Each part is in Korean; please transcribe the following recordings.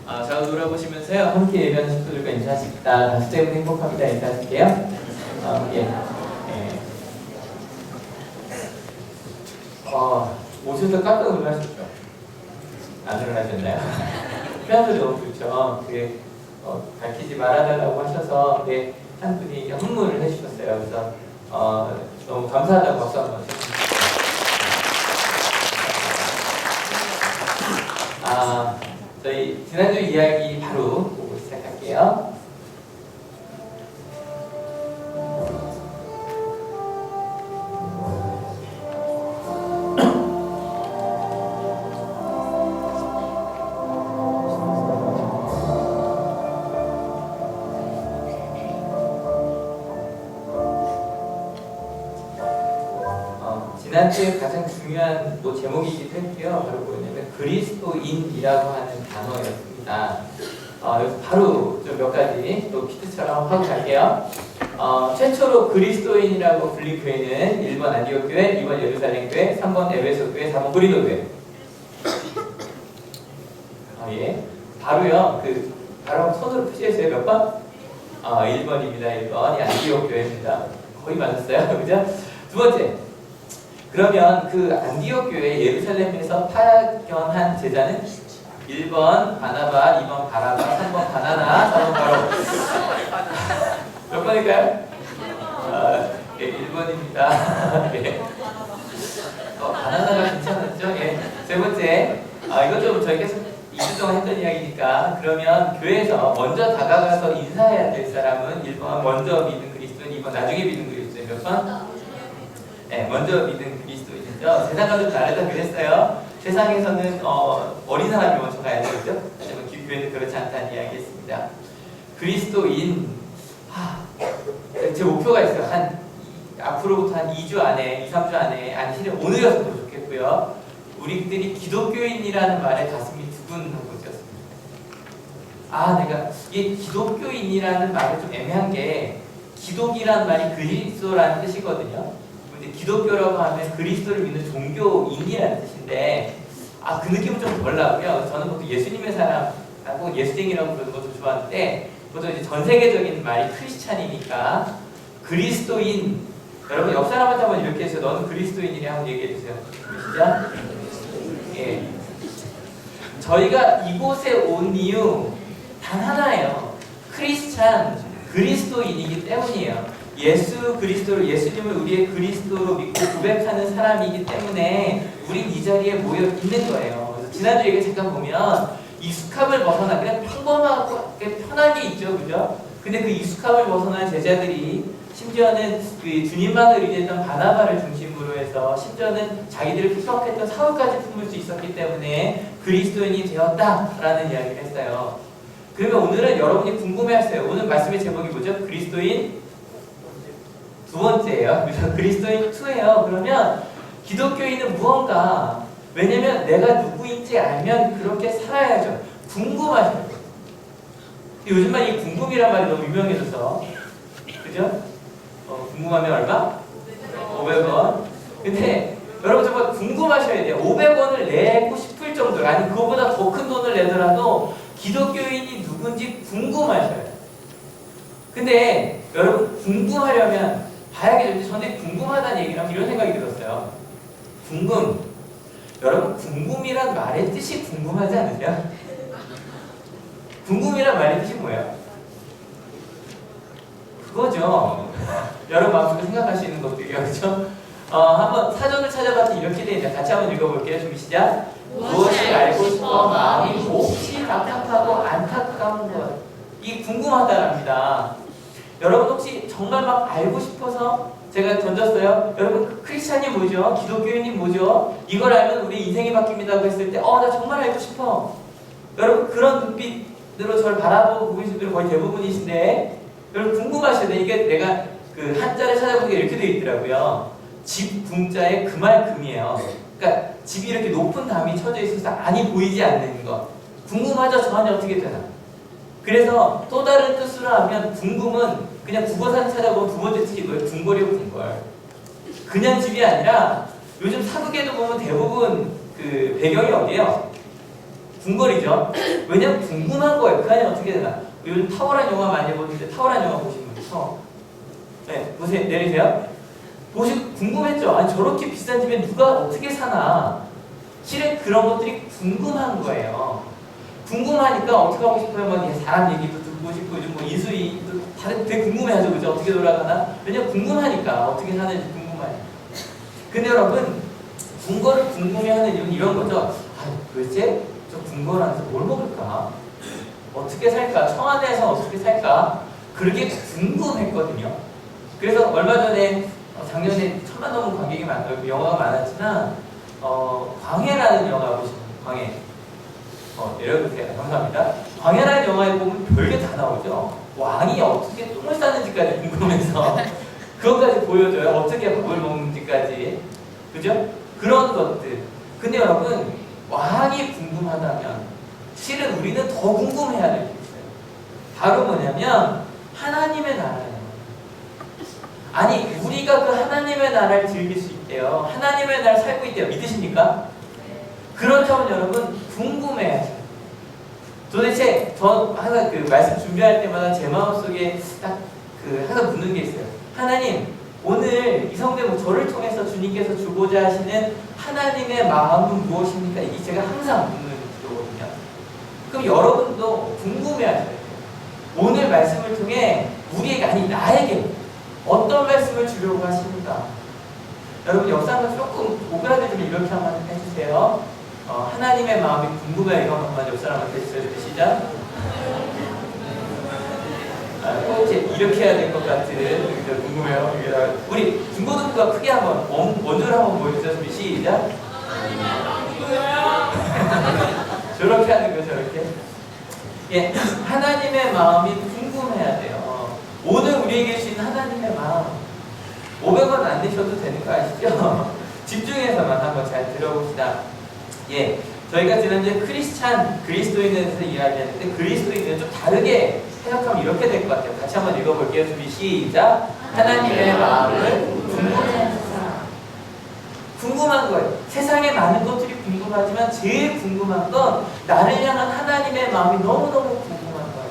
저 돌아보시면서요. 함께 예배하는 식구들과 인사하십니다. 다섯 때문에 행복합니다. 인사하실게요. 오셔서 깜짝 놀라셨죠? 안 놀라셨나요? 피아노 너무 좋죠. 밝히지 말아달라고 하셔서 한 분이 헌물을 해주셨어요. 그래서 너무 감사하다고 박수 한번 해주셨습니다. 저희 지난주 이야기 바로 보고 시작할게요. 지난주에 가장 중요한 또 제목이기도 했고요. 바로 뭐냐면 그리스도인이라고 하는 단어였습니다. 여기서 바로 좀 몇 가지 또 퀴즈처럼 하고 갈게요. 최초로 그리스도인이라고 불린 교회는 1번 안디옥 교회, 2번 예루살렘 교회, 3번 에베소 교회, 4번 고린도 교회. 바로요. 바로 손으로 표시했어요. 몇 번? 1번입니다. 1번이 안디옥 교회입니다. 거의 맞았어요. 그죠? 두 번째. 그러면 안디옥 교회 예루살렘에서 파견한 제자는 1번 바나바, 2번 바라바, 3번 바나나, 4번 바로 몇 번일까요? 1번입니다. 바나나가 괜찮았죠? 세 번째, 이것 좀 저희 계속 2주 동안 했던 이야기니까 그러면 교회에서 먼저 다가가서 인사해야 될 사람은 1번 먼저 믿는 그리스도인, 2번 나중에 믿는 그리스도인, 몇 번? 먼저 믿는 그리스도인이죠. 세상과 좀 다르다 그랬어요. 세상에서는 어린 사람이 먼저 가야 되죠. 하지만 교회는 그렇지 않다는 이야기했습니다. 그리스도인, 제 목표가 있어요. 앞으로부터 한 2주 안에, 2, 3주 안에, 실은 오늘이었으면 좋겠고요. 우리들이 기독교인이라는 말에 가슴이 두근하고 있었습니다. 내가 이게 기독교인이라는 말이 좀 애매한 게 기독이라는 말이 그리스도라는 뜻이거든요. 근데 기독교라고 하면 그리스도를 믿는 종교인이라는 뜻인데 그 느낌은 좀 덜 나고요. 저는 보통 예수님의 사람하고 예수쟁이라고 부르는 것도 좋아하는데 보통 이제 전 세계적인 말이 크리스찬이니까 그리스도인. 여러분 옆 사람한테 한번 이렇게 해서 너는 그리스도인이냐 한번 얘기해 주세요. 시작. 저희가 이곳에 온 이유 단 하나예요. 크리스찬, 그리스도인이기 때문이에요. 예수 그리스도를, 예수님을 우리의 그리스도로 믿고 고백하는 사람이기 때문에 우린 이 자리에 모여 있는 거예요. 그래서 지난주 얘기 잠깐 보면 익숙함을 벗어나 그냥 평범하고 편하게 있죠, 그죠? 근데 그 익숙함을 벗어난 제자들이 심지어는 주님만을 의지했던 바나바를 중심으로 해서 심지어는 자기들을 피격했던 사울까지 품을 수 있었기 때문에 그리스도인이 되었다라는 이야기를 했어요. 그러면 오늘은 여러분이 궁금해했어요. 오늘 말씀의 제목이 뭐죠? 그리스도인 두 번째예요. 그래서 그리스도인 2예요. 그러면 기독교인은 무언가, 왜냐면 내가 누구인지 알면 그렇게 살아야죠. 궁금하죠. 요즘만 이 궁금이란 말이 너무 유명해져서, 그죠? 궁금하면 얼마? 500원. 근데 여러분 정말 궁금하셔야 돼요. 500원을 내고 싶을 정도로, 아니 그거보다 더 큰 돈을 내더라도 기독교인이 누군지 궁금하셔요. 근데 여러분 궁금하려면 봐야겠죠. 전에 궁금하다는 얘기를 하면 이런 생각이 들었어요. 여러분 궁금이란 말의 뜻이 궁금하지 않으세요? 궁금이란 말의 뜻이 뭐예요? 그거죠. 여러분 마음속에 생각할 수 있는 것들이요. 그렇죠? 한번 사전을 찾아봤더니 이렇게 되어 있다. 같이 한번 읽어볼게요. 좀 시작. 무엇을 알고 싶어 마음이 몹시 답답하고 안타까운 것. 이 궁금하다랍니다. 여러분 혹시 정말 막 알고 싶어서 제가 던졌어요. 여러분 크리스찬이 뭐죠? 기독교인이 뭐죠? 이걸 알면 우리 인생이 바뀝니다고 했을 때 나 정말 알고 싶어. 여러분 그런 눈빛으로 저를 바라보고 계신 분들은 거의 대부분이신데 여러분 궁금하셔야 돼. 이게 내가 한자를 찾아보니까 이렇게 되어 있더라고요. 집 궁자에 그말금이에요. 그러니까 집이 이렇게 높은 담이 쳐져 있어서 안이 보이지 않는 것. 궁금하죠? 저 안이 어떻게 되나? 그래서 또 다른 뜻으로 하면 궁금은 그냥 국어사전 찾아보면 두 번째 뜻이 뭐예요? 궁궐이요, 궁궐. 그냥 집이 아니라 요즘 사극에도 보면 대부분 배경이 어디예요? 궁궐이죠. 왜냐면 궁금한 거예요. 그 안에 어떻게 되나. 요즘 탁월한 영화 많이 보는데 탁월한 영화 보시는 분부터 네, 보세요. 내리세요. 보시고 궁금했죠. 아니 저렇게 비싼 집에 누가 어떻게 사나. 실은 그런 것들이 궁금한 거예요. 궁금하니까 어떻게 하고 싶어요? 막 사람 얘기도 듣고 싶고 요즘 뭐 인수위도 다들 되게 궁금해하죠. 그죠? 어떻게 돌아가나? 왜냐면 궁금하니까 어떻게 사는지 궁금하니까. 근데 여러분 궁궐을 궁금해하는 이유는 이런 거죠. 아, 도대체 저 궁궐 안에서 뭘 먹을까? 어떻게 살까? 청와대에서 어떻게 살까? 그렇게 궁금했거든요. 그래서 얼마 전에 작년에 1000만 넘은 관객이 영화가 많았지만 광해라는 영화 보시면 광해 내려주세요. 감사합니다. 광해라는 영화에 보면 별게 다 나오죠. 왕이 어떻게 똥을 싸는지까지 궁금해서 그것까지 보여줘요. 어떻게 밥을 먹는지까지. 그죠? 그런 것들. 근데 여러분 왕이 궁금하다면 실은 우리는 더 궁금해야 될 게 있어요. 바로 뭐냐면 하나님의 나라예요. 아니 우리가 그 하나님의 나라를 즐길 수 있대요. 하나님의 나라를 살고 있대요. 믿으십니까? 그렇다면 여러분 궁금해야죠. 도대체 저 항상 그 말씀 준비할 때마다 제 마음속에 딱 그 항상 묻는 게 있어요. 하나님 오늘 이 성대모 저를 통해서 주님께서 주고자 하시는 하나님의 마음은 무엇입니까? 이게 제가 항상 묻는 거거든요. 그럼 여러분도 궁금해하셔야 돼요. 오늘 말씀을 통해 우리에게 아니 나에게 어떤 말씀을 주려고 하십니까? 여러분 역사 한번 조금 오그라들면 이렇게 한번 해주세요. 하나님의 마음이 궁금해 이거 한번 역사 한번 해주세요. 시작. 꼭 이렇게 해야 될 것 같은 궁금해요. 우리 중고등부가 크게 한번 원조를 한번 보여주세요. 시작. 저렇게 하는 거 저렇게. 예, 하나님의 마음이 궁금해야 돼요. 오늘 우리에게 주신 하나님의 마음 500원 안 내셔도 되는 거 아시죠? 집중해서만 한번 잘 들어봅시다. 예, 저희가 지난주에 크리스찬, 그리스도인에 대해서 이야기했는데 그리스도인은 좀 다르게 해석하면 이렇게 될 것 같아요. 같이 한번 읽어볼게요. 준비 시작. 하나님의 마음을 궁금해하는 사람. 궁금한 거예요. 세상에 많은 것들이 궁금하지만 제일 궁금한 건 나를 향한 하나님의 마음이 너무너무 궁금한 거예요.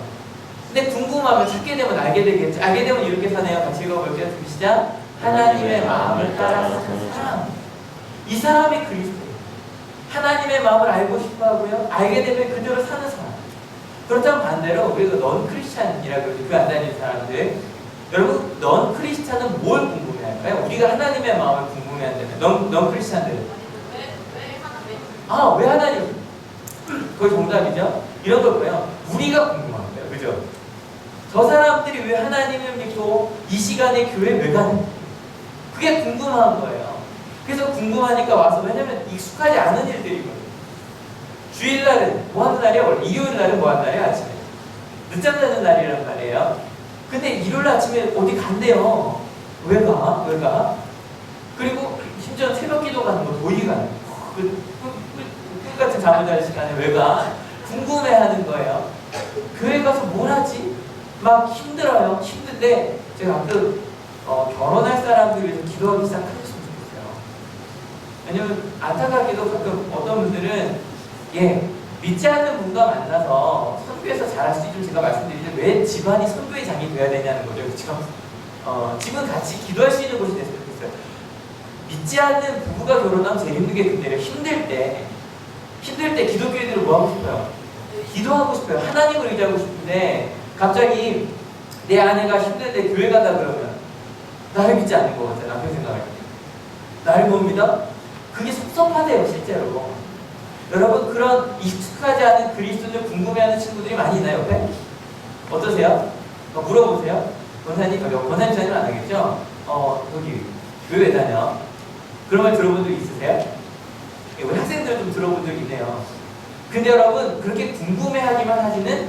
근데 궁금하면 찾게 되면 알게 되겠죠. 알게 되면 이렇게 사네요. 같이 읽어볼게요. 준비 시작. 하나님의 마음을 따라서 사는 사람. 이 사람이 그리스도예요. 하나님의 마음을 알고 싶어 하고요. 알게 되면 그대로 사는 사람. 그렇다면 반대로 우리가 넌 크리스찬이라고 그 안 다니는 사람들, 여러분 넌 크리스찬은 뭘 궁금해할까요? 우리가 하나님의 마음을 궁금해한다면 넌 크리스찬들 왜 하나님? 그거 정답이죠? 이런 걸 뭐예요? 우리가 궁금한 거예요. 그죠? 저 사람들이 왜 하나님을 믿고 이 시간에 교회 왜 가는? 그게 궁금한 거예요. 그래서 궁금하니까 와서, 왜냐면 익숙하지 않은 일들이거든요. 주일날은 뭐 하는 날이야? 원래 일요일날은 뭐 하는 날이야? 아침에 늦잠 자는 날이란 말이에요. 근데 일요일 아침에 어디 간대요. 왜 가? 왜 가? 그리고 심지어 새벽 기도 가는 거 도희 가는 그 같은 잠을 잘 시간에 왜 가? 궁금해하는 거예요. 교회 가서 뭘 하지? 막 힘들어요. 힘든데 제가 가끔 결혼할 사람들 위해서 기도하기 시작했으면 좋겠어요. 왜냐면 안타깝게도 가끔 어떤 분들은 믿지 않는 분과 만나서 선교에서 잘할 수 있도록 제가 말씀드리는데 왜 집안이 선교의 장이 돼야 되냐는 거죠. 집은 같이 기도할 수 있는 곳이 됐으면 좋겠어요. 믿지 않는 부부가 결혼하면 제일 힘든 게 그때요. 힘들 때 기독교인들은 뭐 하고 싶어요? 기도하고 싶어요. 하나님을 의지하고 싶은데 갑자기 내 아내가 힘들때 교회 가다 그러면 나를 믿지 않는 것 같아요. 남편 생각할 때. 나를 못 믿어? 그게 섭섭하대요. 실제로. 여러분 그런 익숙하지 않은 그리스도를 궁금해하는 친구들이 많이 있나요? 옆에? 어떠세요? 물어보세요. 권사님 전혀 안 하겠죠? 여기 왜 다녀? 그런 말 들어본 적 있으세요? 우리 학생들 좀 들어본 적 있네요. 근데 여러분 그렇게 궁금해하기만 하지는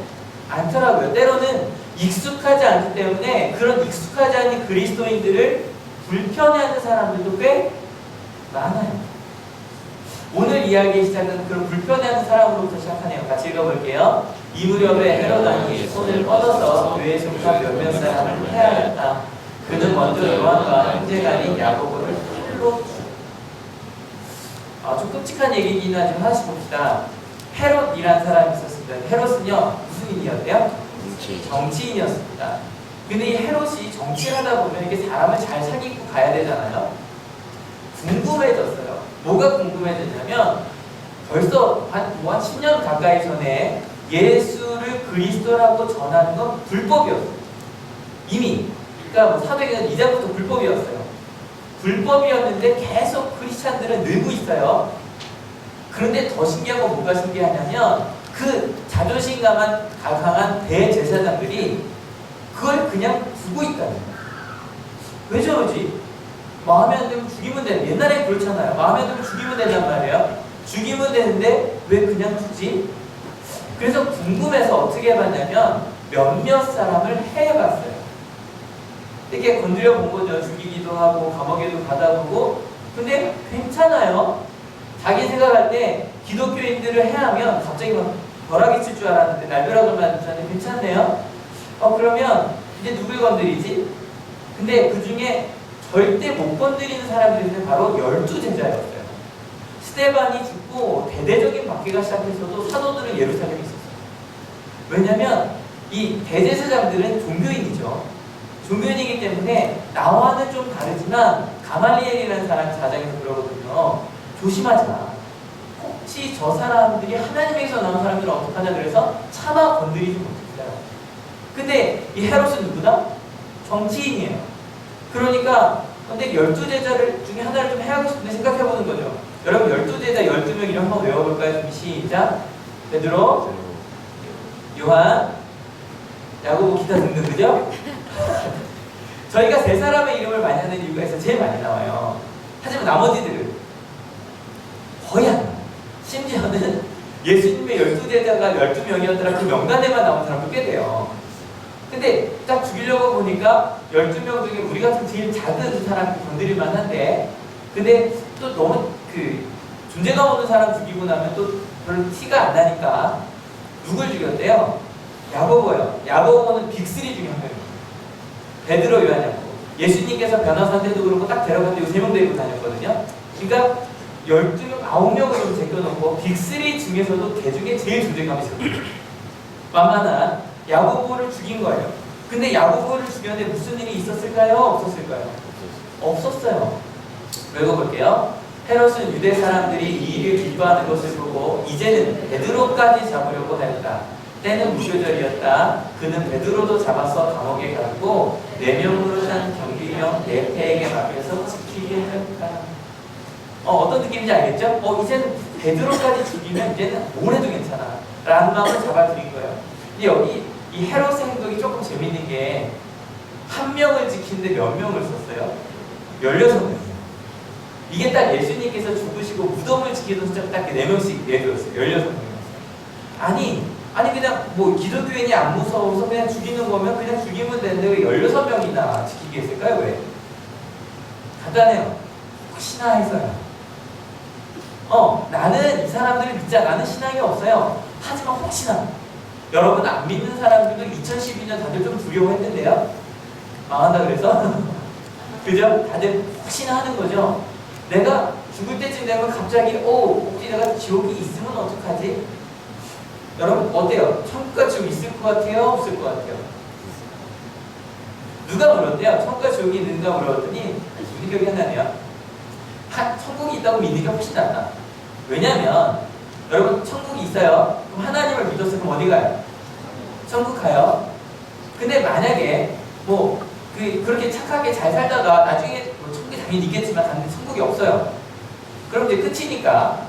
않더라고요. 때로는 익숙하지 않기 때문에 그런 익숙하지 않은 그리스도인들을 불편해하는 사람들도 꽤 많아요. 오늘 이야기의 시작은 그런 불편해하는 사람으로부터 시작하네요. 같이 읽어볼게요. 이 무렵에 헤롯 왕이 손을 뻗어서 교회에 속한 몇몇 사람을 해하였다. 그는 먼저 요한과 형제간인 야고보를 풀로 좀 끔찍한 얘기이긴 하지만 하나씩 봅시다. 헤롯이라는 사람이 있었습니다. 헤롯은요 무슨 인이었대요? 정치인이었습니다. 근데 이 헤롯이 정치를 하다 보면 이게 사람을 잘 사귀고 가야 되잖아요. 궁금해졌어요. 뭐가 궁금해졌냐면 벌써 한 10년 가까이 전에 예수를 그리스도라고 전하는 건 불법이었어요. 이미. 그러니까 뭐 사도행전 2장부터 불법이었어요. 불법이었는데 계속 크리스찬들은 늘고 있어요. 그런데 더 신기한 건 뭐가 신기하냐면 그 자존심 강한 대제사장들이 그걸 그냥 두고 있다는 거예요. 왜 저러지? 마음에 안 들면 죽이면 되는, 옛날에 그렇잖아요. 마음에 안 들면 죽이면 된단 말이에요. 죽이면 되는데 왜 그냥 두지? 그래서 궁금해서 어떻게 해봤냐면 몇몇 사람을 해봤어요. 이렇게 건드려 본 거죠. 죽이기도 하고 감옥에도 가다 보고. 근데 괜찮아요. 자기 생각할 때 기독교인들을 해하면 갑자기 막 벼락이 칠 줄 알았는데 날벼락을 맞았는데 괜찮네요. 그러면 이제 누굴 건드리지? 근데 그 중에 절대 못 건드리는 사람들이 바로 12제자였어요. 스데반이 죽고 대대적인 박해가 시작해서도 사도들은 예루살렘에 있었어요. 왜냐면 이 대제사장들은 종교인이죠. 종교인이기 때문에 나와는 좀 다르지만 가말리엘이라는 사람이 사장에서 그러거든요. 조심하자. 혹시 저 사람들이 하나님에게서 나온 사람들은 어떡하냐 그래서 차마 건드리지 못했어요. 근데 이 헤롯은 누구다? 정치인이에요. 그러니까 근데 12제자를 중에 하나를 좀 해야겠 싶은데 생각해보는 거죠. 여러분 12제자 12명 이름 한번 외워볼까요? 좀 시작. 베드로, 요한, 야고보, 기타 등등 그죠? 저희가 세 사람의 이름을 많이 하는 이유가 있어서 제일 많이 나와요. 하지만 나머지들은 거의 안 나와요. 심지어는 예수님의 12제자가 12명이었더라 그 명단에만 나온 사람도 꽤 돼요. 근데 딱 죽이려고 보니까 12명 중에 우리 같은 제일 작은 사람이 건드릴만 한데 근데 또 너무 그 존재감 없는 사람 죽이고 나면 또 별로 티가 안 나니까 누굴 죽였대요? 야고보요. 야고보는 빅3 중에 한 명이에요. 베드로, 요한, 야고보. 예수님께서 변호사한테도 그러고 딱 데려갈 때 3명 데리고 다녔거든요. 그러니까 12명, 9명을 좀 제껴놓고 빅3 중에서도 걔 중에 제일 존재감이 있었어요. 만만한 야고보를 죽인 거예요. 근데 야고보를 죽였는데 무슨 일이 있었을까요? 없었을까요? 없었어요. 읽어볼게요. 헤롯은 유대 사람들이 이 일을 기뻐하는 것을 보고 이제는 베드로까지 잡으려고 하였다. 때는 무교절이었다. 그는 베드로도 잡아서 감옥에 갔고 4명으로 산 경비병 네페에게 맡겨서 지키게 하였다. 어떤 느낌인지 알겠죠? 이제는 베드로까지 죽이면 이제는 뭘 해도 괜찮아 라는 마음을 잡아들인 거예요. 근데 여기 이 헤롯의 행동이 조금 재밌는 게 한 명을 지키는데 몇 명을 썼어요? 16명이요. 이게 딱 예수님께서 죽으시고 무덤을 지키던 숫자가 딱 4명씩 내려줬어요. 16명이었어요. 아니 그냥 뭐 기독교인이 안 무서워서 그냥 죽이는 거면 그냥 죽이면 되는데 왜 16명이나 지키게 했을까요? 왜? 간단해요. 혹시나 해서요. 나는 이 사람들을 믿자. 나는 신앙이 없어요. 하지만 혹시나. 여러분 안 믿는 사람들도 2012년 다들 좀 두려워했는데요. 망한다 그래서 그죠? 다들 혹시나 하는 거죠. 내가 죽을 때쯤 되면 갑자기 혹시 내가 지옥이 있으면 어떡하지? 여러분 어때요? 천국과 지옥이 있을 것 같아요? 없을 것 같아요? 누가 물었대요? 천국과 지옥이 있는가 물었더니 무슨 기억이 하나네요. 천국이 있다고 믿는 게 훨씬 낫다. 왜냐면 여러분 천국이 있어요. 그럼 하나님을 믿었어. 그럼 어디 가요? 천국 가요. 근데 만약에 그렇게 착하게 잘 살다가 나중에 천국이 당연히 있겠지만 근데 천국이 없어요. 그럼 이제 끝이니까.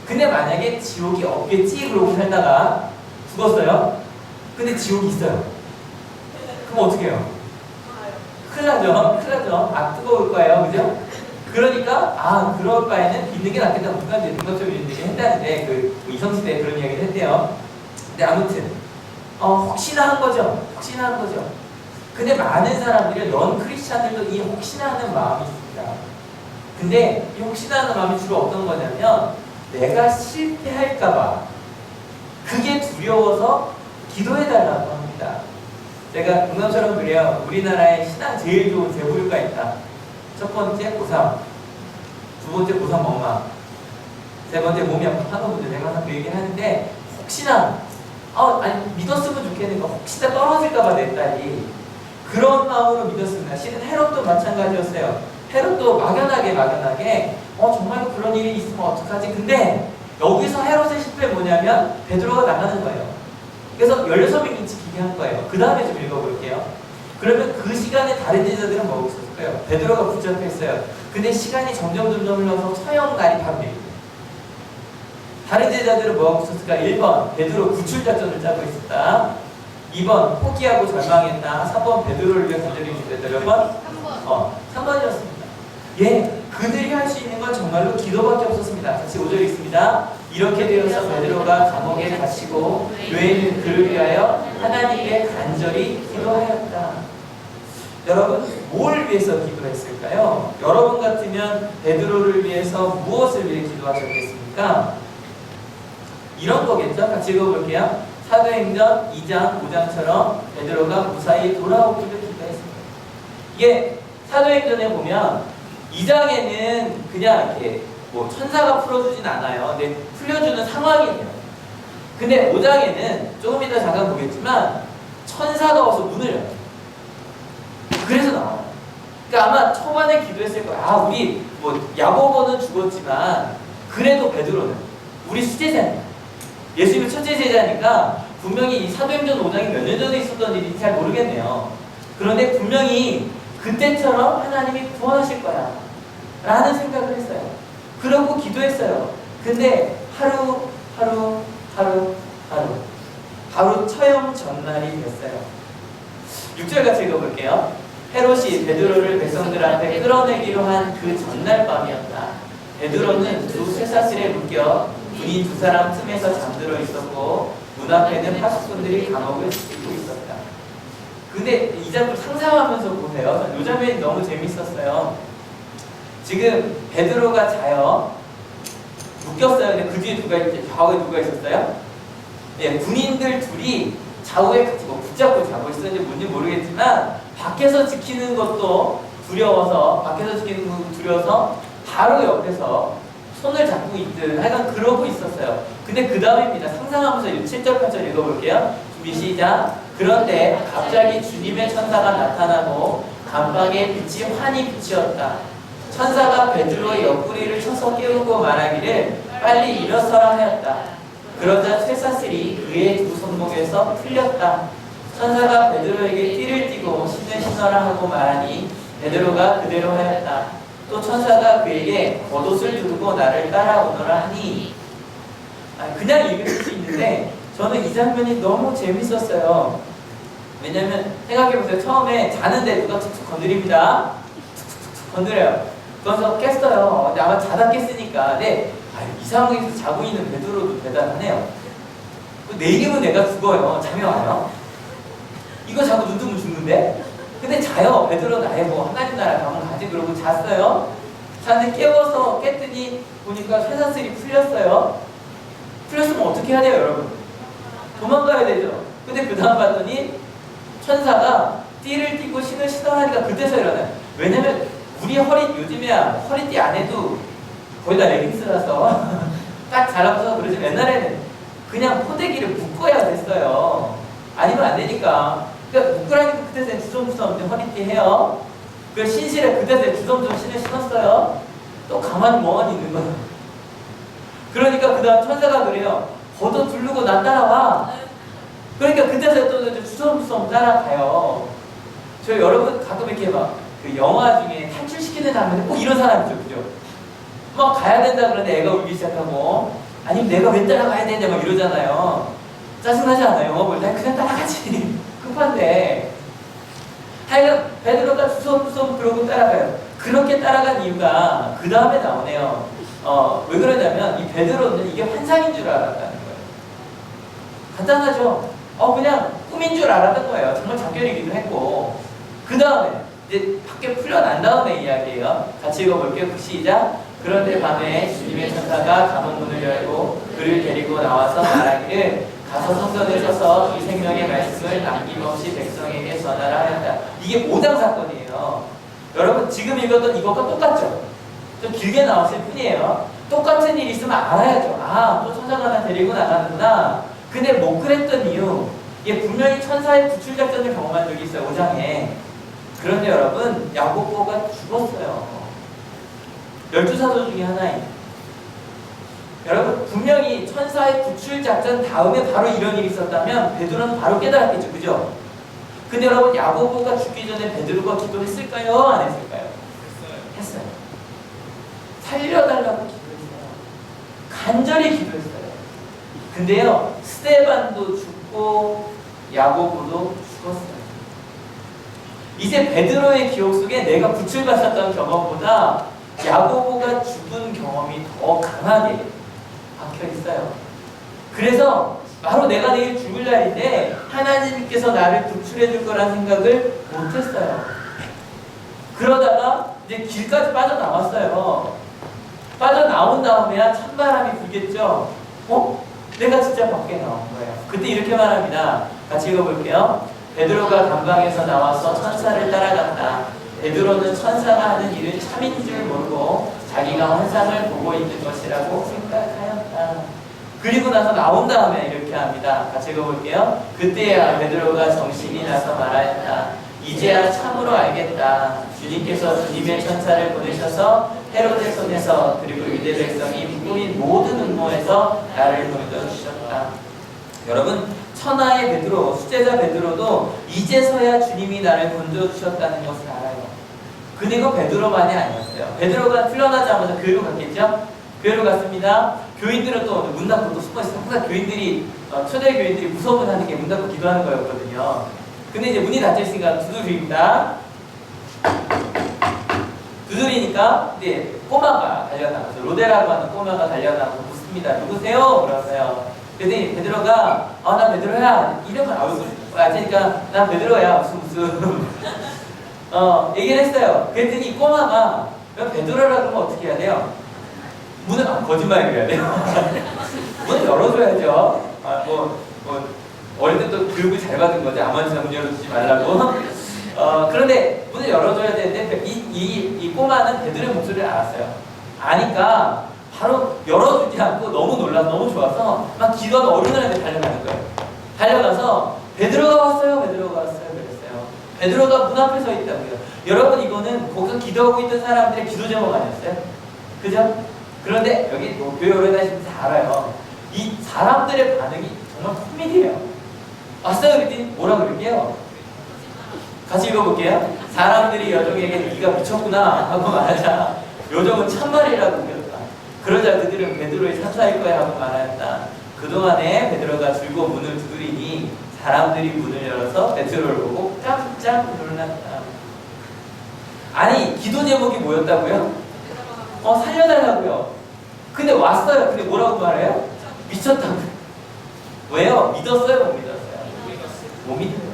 근데 만약에 지옥이 없겠지 그러고 살다가 죽었어요. 근데 지옥이 있어요. 그럼 어떻게 해요? 큰일 나죠. 뜨거울 거예요. 그죠? 그러니까 그럴 바에는 믿는 게 낫겠다. 누가 이제 문학적인 얘기 했다는데 이성시대에 그런 이야기를 했대요. 근데 아무튼 혹시나 한 거죠. 근데 많은 사람들이 넌 크리스찬들도 이 혹시나 하는 마음이 있습니다. 근데 이 혹시나 하는 마음이 주로 어떤 거냐면 내가 실패할까봐 그게 두려워서 기도해달라고 합니다. 제가 농담처럼 그래요. 우리나라에 신앙 제일 좋은 세 부류가 있다. 첫 번째 고3, 두 번째 고3 엄마, 세 번째 몸이 아픈 분들 내가 항상 그 얘기를 하는데 혹시나 아니 믿었으면 좋겠는가 혹시나 떨어질까봐 내 딸이 그런 마음으로 믿었습니다. 실은 헤롯도 마찬가지였어요. 헤롯도 막연하게 정말 그런 일이 있으면 어떡하지? 근데 여기서 헤롯의 실패 뭐냐면 베드로가 나가는 거예요. 그래서 16명이 지키게 한 거예요. 그 다음에 좀 읽어볼게요. 그러면 그 시간에 다른 제자들은 뭐하고 있었을까요? 베드로가 붙잡혔어요. 근데 시간이 점점 흘러서 처형날이 바로 내립니다. 다른 제자들은 뭐하고 있었을까? 1번 베드로 구출작전을 짜고 있었다. 2번 포기하고 절망했다. 3번 베드로를 위해 간절히 기도했다. 몇 번? 3번이었습니다. 그들이 할 수 있는 건 정말로 기도밖에 없었습니다. 같이 5절 있습니다. 이렇게 되어서 베드로가 감옥에 갇히고 교회는 그를 위하여 하나님께 간절히 기도하였다. 여러분 뭘 위해서 기도했을까요? 여러분 같으면 베드로를 위해서 무엇을 위해 기도하셨겠습니까? 이런 거겠죠? 같이 읽어볼게요. 사도행전 2장 5장처럼 베드로가 무사히 돌아오기를 기도했습니다. 이게 사도행전에 보면 2장에는 그냥 이렇게 천사가 풀어주진 않아요. 근데 풀려주는 상황이에요. 근데 5장에는 조금 이따 잠깐 보겠지만 천사가 와서 문을 열어요. 그래서 나와요. 그러니까 아마 초반에 기도했을 거예요. 우리 야고보는 죽었지만 그래도 베드로는 우리 수제자니까 예수님의 첫째 제자니까 분명히 이 사도행전 5장이 몇 년 전에 있었던 일인지 잘 모르겠네요. 그런데 분명히 그때처럼 하나님이 구원하실 거야 라는 생각을 했어요. 그러고 기도했어요. 근데 하루 처형 전날이 됐어요. 6절 같이 읽어볼게요. 헤롯이 베드로를 백성들 앞에 끌어내기로 한 그 전날 밤이었다. 베드로는 두 쇠사슬에 묶여 군인 2사람 틈에서 잠들어 있었고 문 앞에는 파수꾼들이 감옥을 지키고 있었다. 근데 이 장면 상상하면서 보세요. 이 장면이 너무 재밌었어요. 지금 베드로가 자요. 묶였어요. 근데 그 뒤에 좌우에 누가 있었어요? 군인들 둘이 좌우에 같이 붙잡고 자고 있었는지 뭔지 모르겠지만 밖에서 지키는 것도 두려워서 바로 옆에서 손을 잡고 있든 하여간 그러고 있었어요. 근데 그 다음입니다. 상상하면서 7절 8절 읽어볼게요. 준비 시작. 그런데 갑자기 주님의 천사가 나타나고 감방에 빛이 환히 비치었다. 천사가 베드로의 옆구리를 쳐서 깨우고 말하기를 빨리 일어서라 하였다. 그러자 쇠사슬이 그의 두 손목에서 풀렸다. 천사가 베드로에게 띠를 띠고 신을 신어라 하고 말하니 베드로가 그대로 하였다. 또 천사가 그에게 겉옷을 두르고 나를 따라오너라 하니 그냥 읽을 수 있는데 저는 이 장면이 너무 재밌었어요. 왜냐면 생각해보세요. 처음에 자는데 누가 툭툭 건드립니다. 툭툭툭 건드려요. 그래서 깼어요. 근데 아마 자다 깼으니까. 근데 이 상황에서 자고 있는 베드로도 대단하네요. 내일이면 내가 죽어요. 잠이 와요. 이거 자꾸 눈 뜨면 죽는데? 근데 자요. 베드로는 아예 하나님 나라 가면 가지. 그러고 잤어요. 자는데 깨워서 깼더니 보니까 쇠사슬이 풀렸어요. 풀렸으면 어떻게 해야 돼요, 여러분? 도망가야 되죠. 근데 그 다음 봤더니 천사가 띠를 띠고 신을 신어하니까 그때서 일어나요. 왜냐면 우리 요즘에야 허리띠 안 해도 거의 다 레깅스라서 딱 잘라서 그러지. 옛날에는 그냥 포대기를 묶어야 됐어요. 아니면 안 되니까. 그러니까 묶으라니까 그때서 주섬주섬 허리띠 해요. 그 신실에 그때서 주섬주섬 신을 신었어요. 또 가만히 멍하니 있는 거예요. 그러니까 그 다음 천사가 그래요. 겉옷 두르고 나 따라와. 그러니까 그때서 또 주섬주섬 따라가요. 저 여러분 가끔 이렇게 그 영화 중에 탈출시키는 장면에 꼭 이런 사람 있죠, 그죠? 막 가야 된다 그러는데 애가 울기 시작하고 아니면 내가 왜 따라가야 되냐 막 이러잖아요. 짜증나지 않아요? 영화 볼 때 그냥 따라가지. 급한데 하여간 베드로가 주섬주섬 그러고 따라가요. 그렇게 따라간 이유가 그 다음에 나오네요. 왜 그러냐면 이 베드로는 이게 환상인 줄 알았다는 거예요. 간단하죠? 그냥 꿈인 줄 알았던 거예요. 정말 잠결이기도 했고. 그 다음에 이제 밖에 풀려난 다음에 이야기예요. 같이 읽어볼게요. 시작. 그런데 밤에 주님의 천사가 감옥 문을 열고 그를 데리고 나와서 말하기를 가서 성전에 서서 이 생명의 말씀을 남김없이 백성에게 전하라 하였다. 이게 5장 사건이에요. 여러분 지금 읽었던 이것과 똑같죠? 좀 길게 나왔을 뿐이에요. 똑같은 일이 있으면 알아야죠. 아, 또 천사가 하나 데리고 나가는구나. 근데 못 그랬던 이유, 이게 분명히 천사의 구출 작전을 경험한 적이 있어요, 5장에. 그런데 여러분, 야고보가 죽었어요. 12사도 중에 하나인. 여러분, 분명히 천사의 구출 작전 다음에 바로 이런 일이 있었다면 베드로는 바로 깨달았겠죠, 그죠? 근데 여러분, 야고보가 죽기 전에 베드로가 기도했을까요? 안 했을까요? 했어요. 살려달라고 기도했어요. 간절히 기도했어요. 근데요, 스데반도 죽고 야고보도 죽었어요. 이제 베드로의 기억 속에 내가 구출받았던 경험보다 야고보가 죽은 경험이 더 강하게 박혀 있어요. 그래서 바로 내가 내일 죽을 날인데 하나님께서 나를 구출해 줄 거란 생각을 못했어요. 그러다가 이제 길까지 빠져나왔어요. 빠져나온 다음에야 찬바람이 불겠죠. 내가 진짜 밖에 나온 거예요. 그때 이렇게 말합니다. 같이 읽어볼게요. 베드로가 감방에서 나와서 천사를 따라갔다. 베드로는 천사가 하는 일을 참인 줄 모르고 자기가 환상을 보고 있는 것이라고 생각하였다. 그리고 나서 나온 다음에 이렇게 합니다. 같이 읽어볼게요. 그때야 베드로가 정신이 나서 말하였다. 이제야 참으로 알겠다. 주님께서 주님의 천사를 보내셔서 헤로데 손에서 그리고 유대 백성이 북부인 모든 음모에서 나를 건져주셨다. 여러분, 천하의 베드로, 수제자 베드로도 이제서야 주님이 나를 건져주셨다는 것을 알아요. 그리고 베드로만이 아니었어요. 베드로가 풀려나자마자 교회로 갔겠죠? 교회로 갔습니다. 교인들은 또 문 닫고 또 숨어있어요. 항상 교인들이, 초대 교인들이 무서운 하는 게 문 닫고 기도하는 거였거든요. 근데 이제 문이 닫혀있으니까 두드립니다. 두드리니까 이제 꼬마가 달려나가서, 로데라고 하는 꼬마가 달려나가서 묻습니다. 누구세요? 그러세요. 그랬더니 베드로가 나 베드로야. 이름을 그러니까 나 베드로야. 무슨 얘기를 했어요. 그랬더니 꼬마가 베드로라 그러면 어떻게 해야 돼요? 문을 거짓말 해야 돼요. 문을 열어줘야죠. 어릴 때 또 교육을 잘 받은 거지. 아무한테나 문 열어주지 말라고. 그런데 문을 열어줘야 되는데 이 꼬마는 베드로의 목소리를 알았어요. 아니까 바로 열어주지 않고 너무 놀라서 너무 좋아서 막 기도하는 어린아이한테 달려가는 거예요. 달려가서 베드로가 왔어요. 베드로가 왔어요. 그랬어요. 베드로가 문 앞에 서 있다고요. 여러분, 이거는 거기서 기도하고 있던 사람들의 기도 제목 아니었어요? 그죠? 그런데 여기 교회 오래 다니시면서 알아요. 이 사람들의 반응이 정말 코미디예요. 왔어요? 그랬더니 뭐라 그럴게요? 같이 읽어볼게요. 사람들이 여종에게 네가 미쳤구나 하고 말하자 여종은 참말이라고 우겼다. 그러자 그들은 베드로의 천사일 거야 하고 말하였다. 그동안에 베드로가 줄곧 문을 두드리니 사람들이 문을 열어서 베드로를 보고 깜짝 놀랐다. 아니, 기도 제목이 뭐였다고요? 살려달라고요. 근데 왔어요. 근데 뭐라고 말해요? 미쳤다고요. 왜요? 믿었어요? 못 믿었어요? 못 믿어요.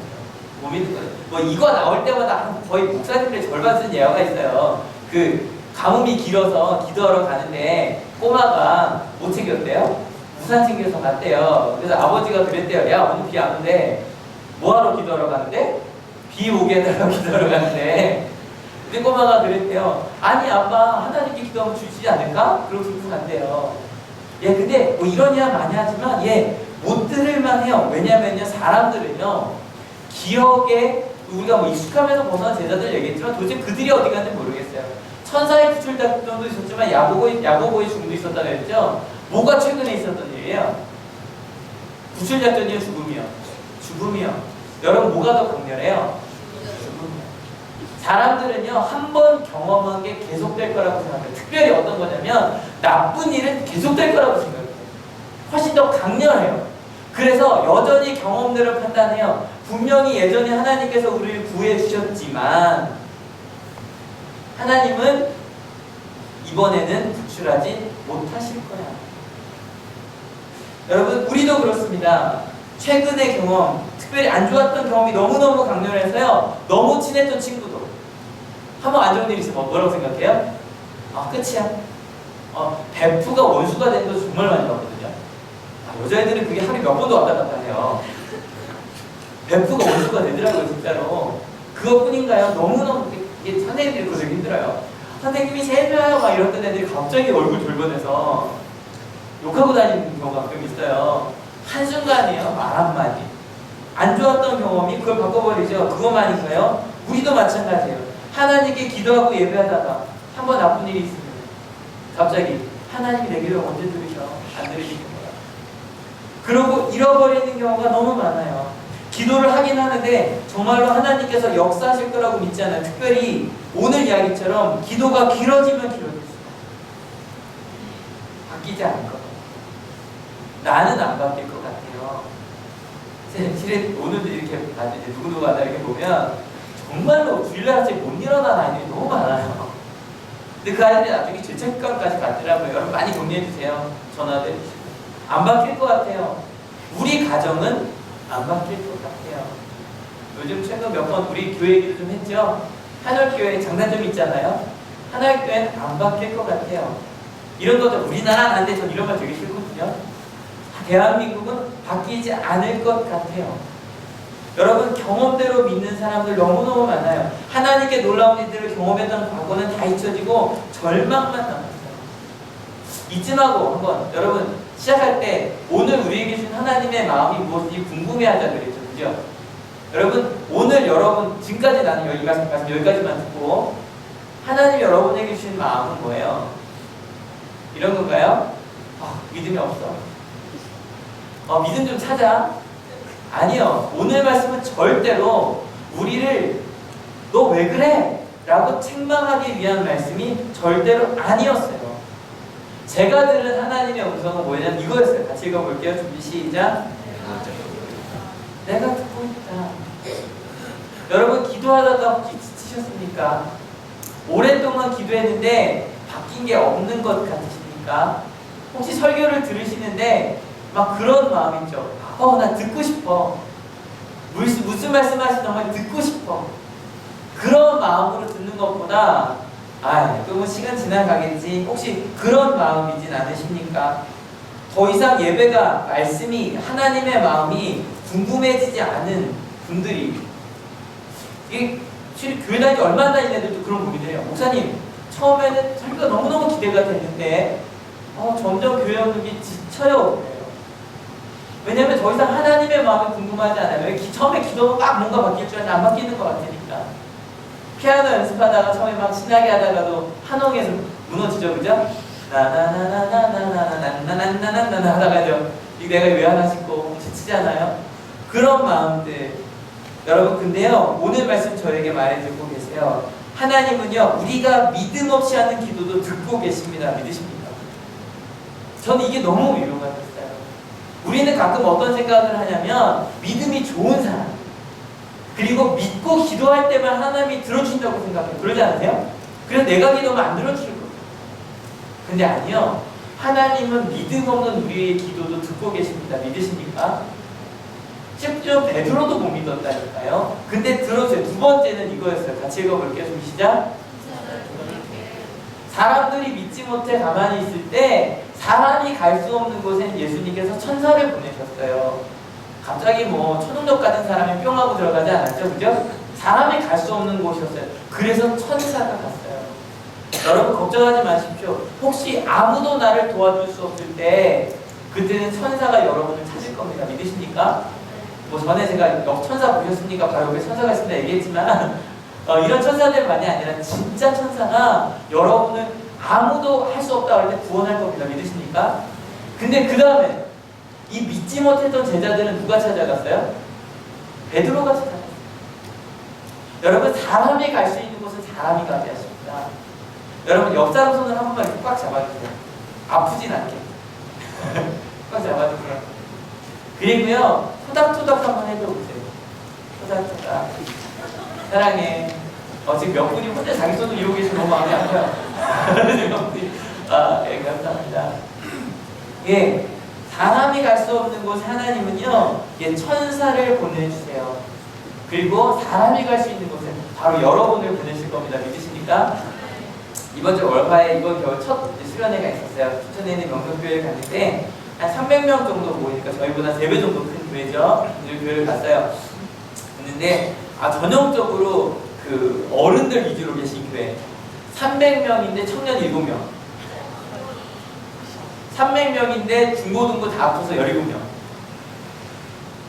못 믿는 거예요. 이거 나올 때마다 거의 목사님들의 절반 쓴 예화가 있어요. 그 가뭄이 길어서 기도하러 가는데 꼬마가 못 챙겼대요. 우산 챙겨서 갔대요. 그래서 아버지가 그랬대요. 야, 오늘 비 안 오는데 뭐하러 기도하러 가는데? 비 오게 해달라고 기도하러 가는데. 근데 꼬마가 그랬대요. 아니, 아빠 하나님께 기도하면 주시지 않을까? 그러고 들고 간대요. 근데 이러냐 마냐 하지만 못 들을만 해요. 왜냐면요, 사람들은요, 기억에 우리가 익숙하면서 벗어난 제자들 얘기했지만 도대체 그들이 어디 갔는지 모르겠어요. 천사의 구출 작전도 있었지만 야고보의 죽음도 있었다고 했죠. 뭐가 최근에 있었던 일이에요? 구출 작전이요, 죽음이요? 죽음이요. 여러분, 뭐가 더 강렬해요? 죽음이요. 사람들은요, 한 번 경험한 게 계속될 거라고 생각해요. 특별히 어떤 거냐면 나쁜 일은 계속될 거라고 생각해요. 훨씬 더 강렬해요. 그래서 여전히 경험들을 판단해요. 분명히 예전에 하나님께서 우리를 구해주셨지만 하나님은 이번에는 구출하지 못하실 거야. 여러분, 우리도 그렇습니다. 최근의 경험, 특별히 안 좋았던 경험이 너무너무 강렬해서요, 너무 친했던 친구도 한번 안 좋은 일이 있으면 뭐라고 생각해요? 끝이야. 베프가 원수가 된 거 정말 많이 봤거든요. 여자애들은 그게 하루에 몇 번도 왔다 갔다 해요. 베프가 원수가 되더라고요, 진짜로. 그것뿐인가요? 너무너무 이게 사내들이 그러기 힘들어요. 선생님이 제일 좋아요 막 이랬던 애들이 갑자기 얼굴 돌변해서 욕하고 다니는 경우가 가끔 있어요. 한순간이에요. 말 한마디. 안 좋았던 경험이 그걸 바꿔버리죠. 그것만인가요? 우리도 마찬가지예요. 하나님께 기도하고 예배하다가 한번 나쁜 일이 있으면 갑자기 하나님이 내 기도를 언제 들으셔? 안 들으시는 거야. 그러고 잃어버리는 경우가 너무 많아요. 기도를 하긴 하는데 정말로 하나님께서 역사하실 거라고 믿지 않아요. 특별히 오늘 이야기처럼 기도가 길어지면 길어질수록 바뀌지 않을 것 같아요. 나는 안 바뀔 것 같아요. 실은 오늘도 이렇게 누구누구하다 이렇게 보면 정말로 주일날 아침에 못 일어나는 아이들이 너무 많아요. 근데 그 아이들이 나중에 죄책감까지 갖더라고요. 여러분 많이 격려해주세요. 전화도 해주시고. 안 바뀔 것 같아요. 우리 가정은 안 바뀔 것 같아요. 요즘 최근 몇 번 우리 교회 얘기도 좀 했죠. 한월교회 장단점이 있잖아요. 한월교회는 안 바뀔 것 같아요. 이런 것도 우리나라는 안 돼. 전 이런 말 되게 싫거든요. 대한민국은 바뀌지 않을 것 같아요. 여러분 경험대로 믿는 사람들 너무너무 많아요. 하나님께 놀라운 일들을 경험했던 과거는 다 잊혀지고 절망만 남았어요. 이쯤하고 한번 여러분 시작할 때 오늘 우리에게 주신 하나님의 마음이 무엇인지 궁금해하자 그랬죠. 그죠? 여러분 오늘 여러분 지금까지 나는 여기까지만 듣고 하나님 여러분에게 주신 마음은 뭐예요? 이런 건가요? 믿음이 없어. 믿음 좀 찾아. 아니요. 오늘 말씀은 절대로 우리를 너 왜 그래? 라고 책망하기 위한 말씀이 절대로 아니었어요. 제가 들은 하나님의 음성은 뭐냐면 이거였어요. 같이 읽어볼게요. 준비 시작. 내가 듣고 있다. 여러분 기도하다가 혹시 지치셨습니까? 오랫동안 기도했는데 바뀐 게 없는 것 같으십니까? 혹시 설교를 들으시는데 막 그런 마음 있죠. 나 듣고 싶어. 무슨 말씀 하시는 정말 듣고 싶어. 그런 마음으로 듣는 것보다 또 뭐 시간 지나가겠지. 혹시 그런 마음이진 않으십니까? 더 이상 예배가 말씀이 하나님의 마음이 궁금해지지 않은 분들이 이게 실은 교회 다니기 얼마나 다니는 애들도 그런 고민을 해요. 목사님 처음에는 설교가 너무너무 기대가 됐는데 점점 교회 오는 게 지쳐요. 왜냐하면 더 이상 하나님의 마음이 궁금하지 않아요. 처음에 기도가 막 뭔가 바뀔 줄 알았는데 안 바뀌는 것 같으니까. 피아노 연습하다가 처음에 막 신나게 하다가도 한홍에서 무너지죠. 그죠? 나나나나나나나나나나나나나 하다가죠. 이거 내가 왜 하나 싶고 지치잖아요. 그런 마음들. 여러분 근데요 오늘 말씀 저에게 말해주고 계세요. 하나님은요 우리가 믿음 없이 하는 기도도 듣고 계십니다. 믿으십니까? 저는 이게 너무 위로가 됐어요. 우리는 가끔 어떤 생각을 하냐면 믿음이 좋은 사람 그리고 믿고 기도할 때만 하나님이 들어주신다고 생각해요. 그러지 않으세요? 그래서 내가 기도하면 안 들어주실 거예요. 근데 아니요. 하나님은 믿음 없는 우리의 기도도 듣고 계십니다. 믿으십니까? 심지어 베드로도 못 믿었다니까요. 근데 들어주세요. 두 번째는 이거였어요. 같이 읽어볼게요. 좀 시작. 사람들이 믿지 못해 가만히 있을 때 사람이 갈 수 없는 곳엔 예수님께서 천사를 보내셨어요. 갑자기 뭐 초능력 가진 사람이 뿅 하고 들어가지 않았죠? 그죠? 사람이 갈 수 없는 곳이었어요. 그래서 천사가 갔어요. 여러분 걱정하지 마십시오. 혹시 아무도 나를 도와줄 수 없을 때 그때는 천사가 여러분을 찾을 겁니다. 믿으십니까? 뭐 전에 제가 역천사 보셨습니까? 바로 옆에 천사가 있습니다 얘기했지만 이런 천사들만이 아니라 진짜 천사가 여러분을 아무도 할 수 없다고 할 때 구원할 겁니다. 믿으십니까? 근데 그 다음에 이 믿지 못했던 제자들은 누가 찾아갔어요? 베드로가 찾아갔어요. 여러분 사람이 갈 수 있는 곳은 사람이 가게 하십니다. 여러분 옆 사람 손을 한 번만 이렇게 꽉 잡아주세요. 아프진 않게 꽉 잡아주세요. 그리고요 토닥토닥 한번 해줘보세요. 토닥토닥 사랑해. 지금 몇 분이 혼자 자기 손을 이러고 계시면 너무 마음이 아파요. 예, 감사합니다. 예, 사람이 갈 수 없는 곳 하나님은요, 천사를 보내주세요. 그리고 사람이 갈 수 있는 곳에 바로 여러분을 보내실 겁니다. 믿으십니까? 이번 주 월화에 이번 겨울 첫 수련회가 있었어요. 춘천에 있는 명성교회를 갔는데 한 300명 정도 모이니까 저희보다 3배 정도 큰 교회죠. 그 교회를 갔어요. 갔는데 전형적으로 그 어른들 위주로 계신 교회. 300명인데 청년 7명. 300명인데 중고등부 다 합쳐서 17명.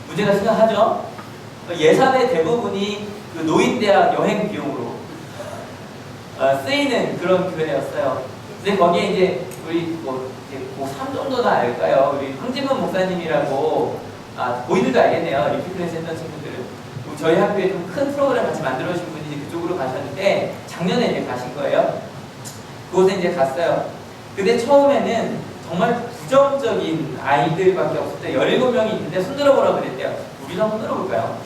문제가 심각하죠? 예산의 대부분이 그 노인대학 여행 비용으로 쓰이는 그런 교회였어요. 근데 거기에 이제 우리 고3 정도나 알까요? 우리 황진문 목사님이라고 보이들도 알겠네요. 리피트에서 했던 친구들은. 저희 학교에 좀 큰 프로그램 같이 만들어주신 분이 그쪽으로 가셨는데 작년에 이제 가신 거예요. 그곳에 이제 갔어요. 근데 처음에는 정말 부정적인 아이들밖에 없을 때 17명이 있는데 손들어보라고 그랬대요. 우리도 한번 흔들어볼까요?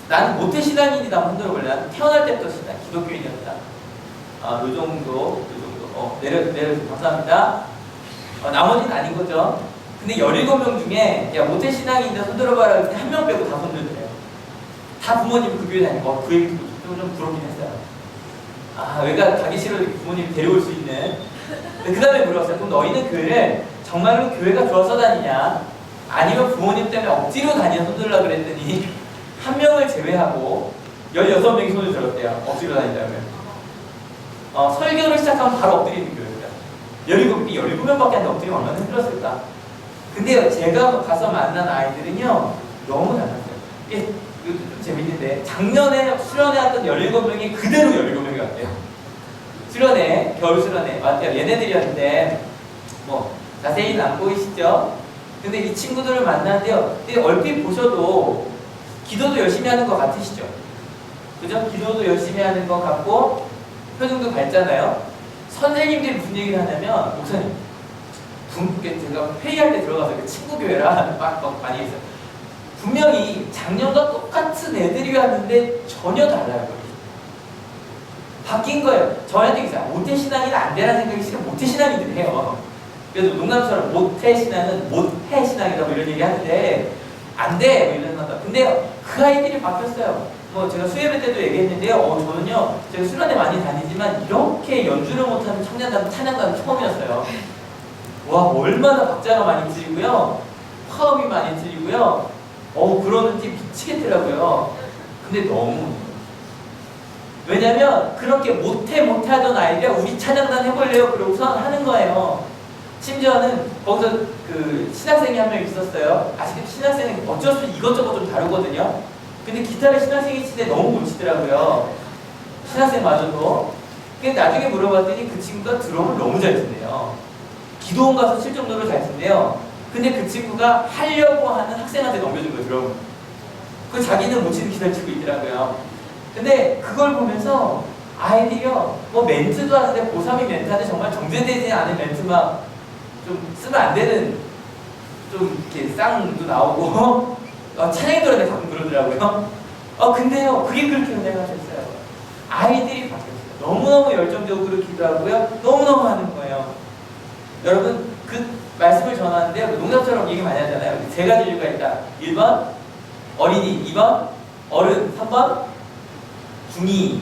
나는 모태신앙인이다 한번 흔들어볼래. 나는 태어날 때부터 신앙, 기독교인이었다. 요 정도. 내려주세요. 감사합니다. 나머지는 아닌 거죠. 근데 17명 중에 야 모태신앙인이다 손들어봐라 그랬더니 한 명 빼고 다 손들더래요. 다 부모님 그 교회 다니고 그 얘기 듣고 좀 부럽긴 했어요. 외가 가기 싫어도 부모님 데려올 수 있는. 그 다음에 물어봤어요. 그럼 너희는 교회를 정말로 교회가 좋아서 다니냐? 아니면 부모님 때문에 억지로 다니냐 손들으려고 그랬더니 한 명을 제외하고 16명이 손을 들었대요. 억지로 다닌다면. 설교를 시작하면 바로 엎드리는 교회예요. 17명밖에 안 돼 엎드리면 얼마나 힘들었을까? 근데요, 제가 가서 만난 아이들은요, 너무 달랐어요. 이게 좀 재밌는데, 작년에 수련회 왔던 17명이 그대로 17명이 왔대요. 수련회, 겨울 수련회 왔대요. 얘네들이었는데, 자세히는 안 보이시죠? 근데 이 친구들을 만났는데요, 근데 얼핏 보셔도 기도도 열심히 하는 것 같으시죠? 그죠? 기도도 열심히 하는 것 같고, 표정도 밝잖아요. 선생님들이 무슨 얘기를 하냐면, 목사님, 제가 회의할 때 들어가서 그 친구 교회라 막 많이 했어요. 분명히 작년과 똑같은 애들이 왔는데 전혀 달라요. 바뀐 거예요. 저한테 있어요. 모태신앙이는 안 되라는 생각이 싫으면 모태신앙이들 해요. 그래도 농담처럼 모태신앙은 모태신앙이다 뭐 이런 얘기 하는데 안 돼! 뭐 이런 거다. 근데 그 아이들이 바뀌었어요. 제가 수예배 때도 얘기했는데요. 저는요, 제가 수련회 많이 다니지만 이렇게 연주를 못하는 청년단 찬양단 처음이었어요. 와, 얼마나 박자가 많이 틀리고요. 화음이 많이 틀리고요. 그러는지 미치겠더라고요. 근데 너무. 왜냐면 그렇게 못하던 아이가 우리 찬양단 해볼래요? 그러고서 하는 거예요. 심지어는 거기서 그 신학생이 한 명 있었어요. 아직도 신학생은 어쩔 수 없이 이것저것 좀 다루거든요. 근데 기타를 신학생이 치는데 너무 못 치더라고요. 신학생마저도. 근데 나중에 물어봤더니 그 친구가 드럼을 너무 잘 친대요. 기도원 가서 칠 정도로 잘 친대요. 근데 그 친구가 하려고 하는 학생한테 넘겨준 거예요, 드럼을. 그 자기는 못 치는 기타를 치고 있더라고요. 근데 그걸 보면서 아이들이요, 멘트도 하는데 고3이 멘트하는데 정말 정제되지 않은 멘트 막 좀 쓰면 안 되는 좀 이렇게 쌍도 나오고 찬양이 들었는데 가끔 그러더라고요. 근데요, 그게 그렇게 은혜가 됐어요. 아이들이 바뀌었어요. 너무너무 열정적으로 기도하고요. 너무너무 하는 거예요. 여러분, 그 말씀을 전하는데요. 농담처럼 얘기 많이 하잖아요. 세 가지 이유가 있다. 1번, 어린이. 2번, 어른. 3번, 중이.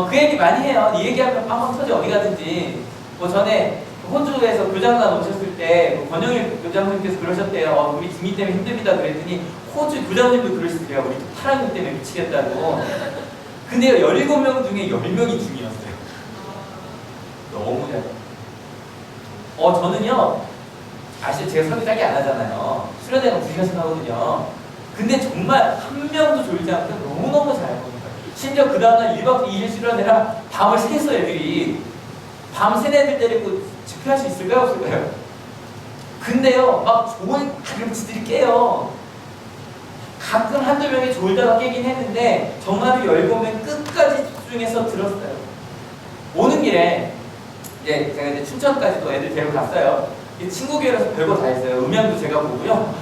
그 얘기 많이 해요. 이 얘기하면 빵빵 터져 어디 가든지. 전에 호주에서 교장단 오셨을 때 권영일 교장님께서 그러셨대요. 우리 중이 때문에 힘듭니다. 그랬더니 호주 교장님도 그러시더래요. 우리 파랑님 때문에 미치겠다고. 근데요, 17명 중에 10명이 중이었어요. 너무 잘. 저는요, 아시죠? 제가 설교 짧게 안 하잖아요. 수련회가 2시간씩 하거든요. 근데 정말 한 명도 졸지 않고 너무너무 잘 먹는 거예요. 심지어 그 다음날 1박 2일 수련회라 밤을 새서 애들이 밤 새 애들 데리고 집회할 수 있을까요? 없을까요? 근데요, 막 좋은 가끔치들이 깨요. 가끔 한두 명이 졸다가 깨긴 했는데 정말로 17명 끝까지 집중해서 들었어요. 오는 길에 제가 이제 춘천까지도 애들 데려갔어요. 친구 교회라서 별거 다 했어요. 음향도 제가 보고요.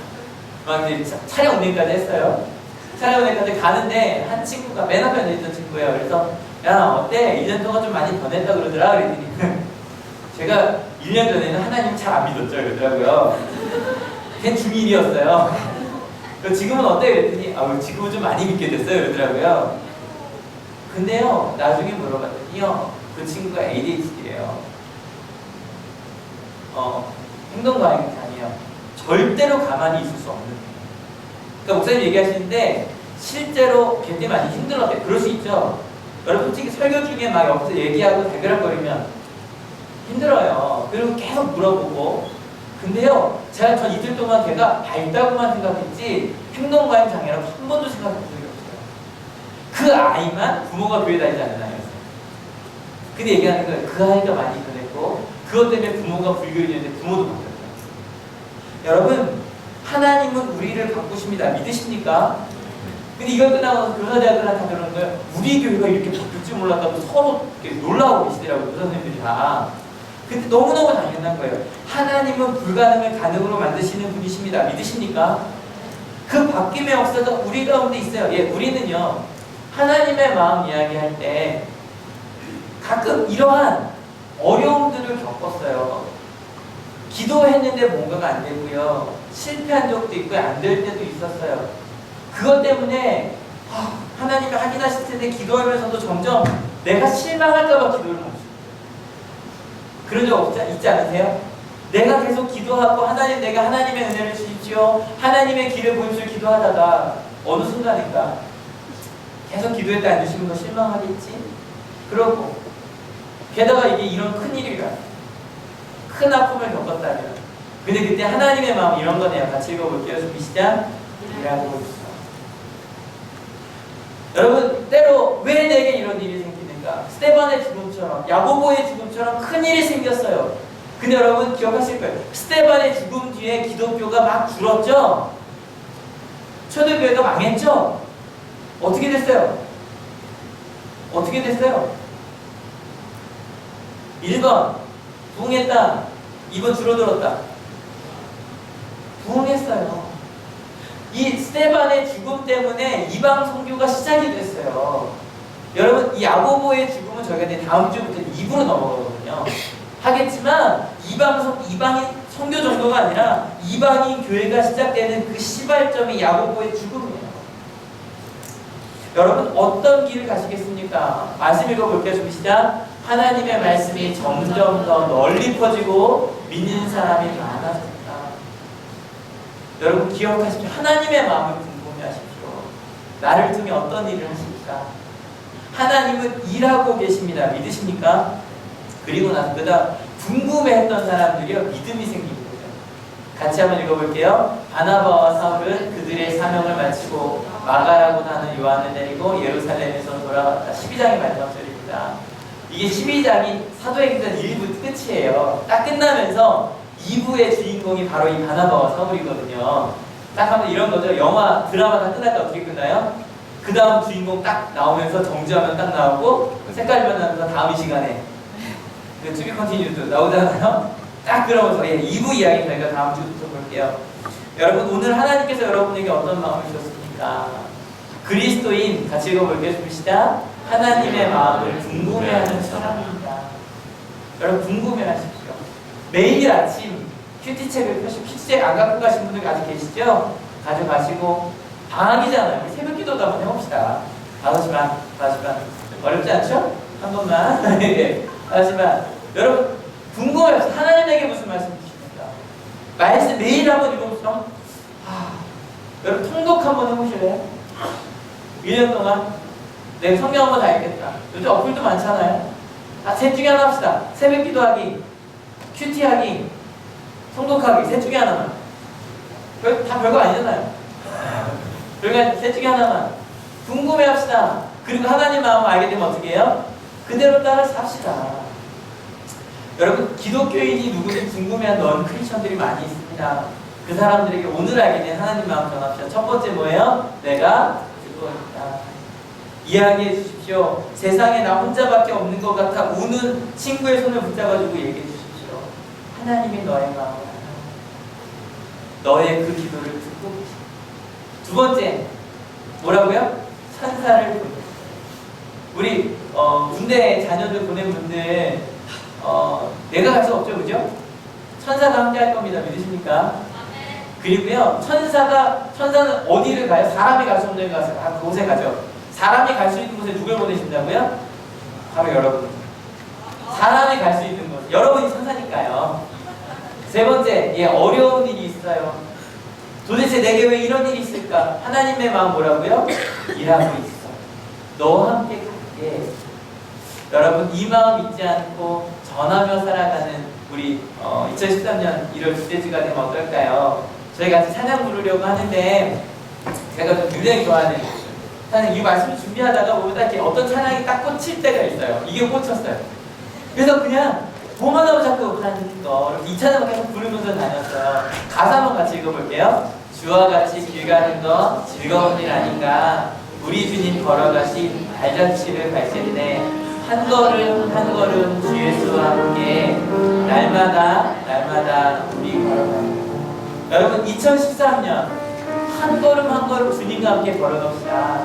막 이제 차량 운행까지 했어요. 차량 운행까지 가는데 한 친구가 맨 앞에 앉아있던 친구예요. 그래서 야, 어때? 1년 동안 좀 많이 변했다 그러더라. 그랬더니 제가 1년 전에는 하나님 잘 안 믿었죠. 그러더라고요. 걔 중1이었어요. 지금은 어때? 그랬더니 지금은 좀 많이 믿게 됐어요. 그러더라고요. 근데요, 나중에 물어봤더니요, 그 친구가 ADHD예요. 행동과잉이 아니에요. 절대로 가만히 있을 수 없는. 그러니까 목사님 얘기하시는데 실제로 걔 때문에 많이 힘들었대. 그럴 수 있죠. 여러분 솔직히 설교 중에 막 옆에서 얘기하고 대결거리면 힘들어요. 그리고 계속 물어보고. 근데요, 전 이틀 동안 걔가 밝다고만 생각했지 행동과잉 장애라고 한 번도 생각해 본 적이 없어요. 그 아이만 부모가 교회 다니지 않는 아이였어요. 근데 얘기하는 거예요. 그 아이가 많이 변했고 그것 때문에 부모가 불교인이었는데 부모도 바뀌었어요. 여러분, 하나님은 우리를 바꾸십니다. 믿으십니까? 근데 이걸 끝나고 교사대학들한테 그러는 거예요. 우리 교회가 이렇게 바뀔 줄 몰랐다고 서로 이렇게 놀라고 계시더라고요. 교사 선생님들이 다. 근데 너무너무 당연한 거예요. 하나님은 불가능을 가능으로 만드시는 분이십니다. 믿으십니까? 그 바뀜의 역사가 우리 가운데 있어요. 예, 우리는요, 하나님의 마음 이야기할 때 가끔 이러한 어려움들을 겪었어요. 기도했는데 뭔가가 안 되고요. 실패한 적도 있고 안 될 때도 있었어요. 그것 때문에 하나님이 하긴 하실 텐데 기도하면서도 점점 내가 실망할까봐 기도를 멈추고 그런 적 있지 않으세요? 내가 계속 기도하고 하나님 내가 하나님의 은혜를 주십시오. 하나님의 길을 보십시오. 기도하다가 어느 순간인가 계속 기도했다 안 주시면 더 실망하겠지? 그러고 게다가 이게 이런 큰일이라 큰 아픔을 겪었다면 근데 그때 하나님의 마음 이런 거네요. 같이 읽어볼게요. 준비 시작. 일하고 있어. 여러분, 때로 왜 내게 이런 일이 생기는가? 스데반의 죽음처럼 야고보의 죽음처럼 큰 일이 생겼어요. 근데 여러분 기억하실 거예요. 스데반의 죽음 뒤에 기독교가 막 줄었죠? 초대교회가 망했죠? 어떻게 됐어요? 어떻게 됐어요? 1번 부흥했다. 2번 줄어들었다. 부흥했어요. 이 스데반의 죽음 때문에 이방 선교가 시작이 됐어요. 여러분, 이 야고보의 죽음은 저희가 이제 다음 주부터 2부로 넘어가거든요. 하겠지만 이방인 선교 정도가 아니라 이방인 교회가 시작되는 그 시발점이 야고보의 죽음이에요. 여러분, 어떤 길을 가시겠습니까? 말씀 읽어볼게요. 준비 시작. 하나님의 말씀이 점점 더 널리 퍼지고 믿는 사람이 많아졌다. 여러분 기억하십시오. 하나님의 마음을 궁금해하십시오. 나를 통해 어떤 일을 하실까? 하나님은 일하고 계십니다. 믿으십니까? 그리고 나서 그다음 궁금해했던 사람들이요 믿음이 생긴 거죠. 같이 한번 읽어볼게요. 바나바와 사울은 그들의 사명을 마치고 마가라고 하는 요한을 데리고 예루살렘에서 돌아갔다. 12장의 마지막 절입니다. 이게 12장이 사도행전 1부 끝이에요. 딱 끝나면서 2부의 주인공이 바로 이 바나바와 사울이거든요. 딱 하면 이런 거죠. 영화, 드라마 다 끝날 때 어떻게 끝나요? 그 다음 주인공 딱 나오면서 정지하면 딱 나오고 색깔 변하면서 다음 이 시간에 그 투비 컨티뉴드 나오잖아요. 딱 그러면서 2부 이야기 저희가 다음 주부터 볼게요. 여러분, 오늘 하나님께서 여러분에게 어떤 마음을 주셨습니까? 그리스도인, 같이 읽어볼게요. 시작. 하나님의 마음을 궁금해하는 사람입니다. 여러분 궁금해하십시오. 매일 아침 큐티책을 펴시고, 큐티책 안 갖고 가신 분들 아직 계시죠? 가져가시고, 방학이잖아요. 우리 새벽 기도도 한번 해봅시다. 5시 반. 어렵지 않죠? 한 번만. 5시 반. 여러분 궁금해요. 하나님에게 무슨 말씀 주십니까? 말씀 매일 한번 읽어보시죠. 여러분 통독 한번 해보실래요? 1년 동안 내가 성경 한번 다 읽겠다. 요즘 어플도 많잖아요. 셋 중에 하나 합시다. 새벽 기도하기, 큐티하기, 통독하기. 셋 중에 하나만. 다 별거 아니잖아요. 그러니까 셋 중에 하나만. 궁금해합시다. 그리고 하나님 마음을 알게 되면 어떻게 해요? 그대로 따라 삽시다. 여러분, 기독교인이 누구인지 궁금해한 넌 크리스천들이 많이 있습니다. 그 사람들에게 오늘 알게 된 하나님 마음 전합시다. 첫 번째 뭐예요? 내가 즐거웠다. 이야기해 주십시오. 세상에 나 혼자밖에 없는 것 같아 우는 친구의 손을 붙잡아주고 얘기해 주십시오. 하나님이 너의 마음을 알아. 너의 그 기도를 듣고 계십니다. 두 번째 뭐라고요? 천사를 보내. 우리 군대 자녀들 보낸 분들 내가 갈 수 없죠, 그죠? 천사가 함께 할 겁니다. 믿으십니까? 그리고요, 천사는 어디를 가요? 사람이 갈 수 없는 곳에 가죠. 사람이 갈 수 있는 곳에 누굴 보내신다고요? 바로 여러분. 사람이 갈 수 있는 곳. 여러분이 천사니까요. 세 번째, 어려운 일이 있어요. 도대체 내게 왜 이런 일이 있을까? 하나님의 마음 뭐라고요? 일하고 있어. 너와 함께 갈게. 함께 여러분 이 마음 잊지 않고 전하며 살아가는 우리 2013년 1월 둘째 주가 되면 어떨까요? 저희 같이 찬양 부르려고 하는데 제가 좀 굉장히 좋아하는 찬양, 이 말씀을 준비하다가 보면 이렇게 어떤 찬양이 딱 꽂힐 때가 있어요. 이게 꽂혔어요. 그래서 그냥 뭐만 하면 자꾸 하는 거 이렇게 이 찬양을 계속 부르면서 다녔어요. 가사 한번 같이 읽어볼게요. 주와 같이 길 가는 거 즐거운 일 아닌가. 우리 주님 걸어가신 발자취를 발견해 한 걸음 한 걸음 주 예수와 함께 날마다 우리 걸어갑니다. 여러분 2013년 한 걸음 한 걸음 주님과 함께 걸어갑시다.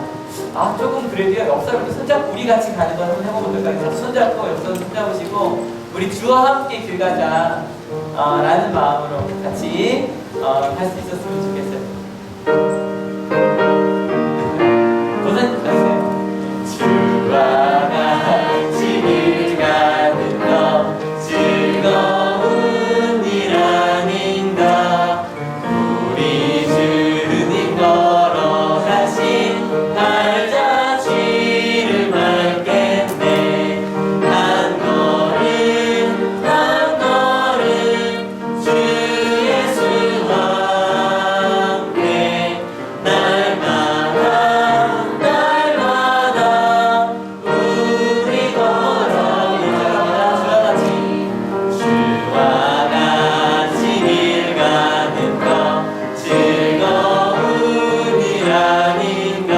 조금 그래도요, 역사를 이렇게 손잡고 우리 같이 가는 거 한번 해보면 어떨까요? 손잡고 역사를 손잡으시고 우리 주와 함께 길 가자 라는 마음으로 같이 할 수 있었으면 좋겠어요. 고생 하세요. 주와 같이 길 가는 거 즐거운 일 아닌가. 우리 주님 걸어가신 발자취를 밟겠네. 한 걸음 한 걸음 주 예수와 함께 날마다 우리 걸어가. 주와 같이 길 가는 거 즐거운 일 아닌가.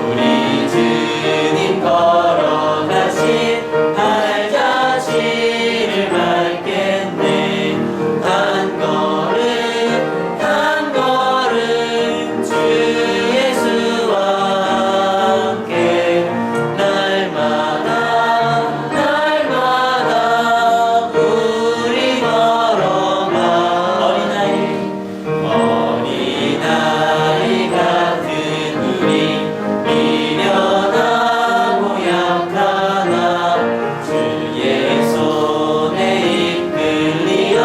우리 주님 걸어가신 발자취를 밟겠네. 한 걸음 한 걸음 주 예수와 함께 날마다 우리 걸어가. 어린아이 같은 우리 미련하고 약하나 주의 손에 이끌리어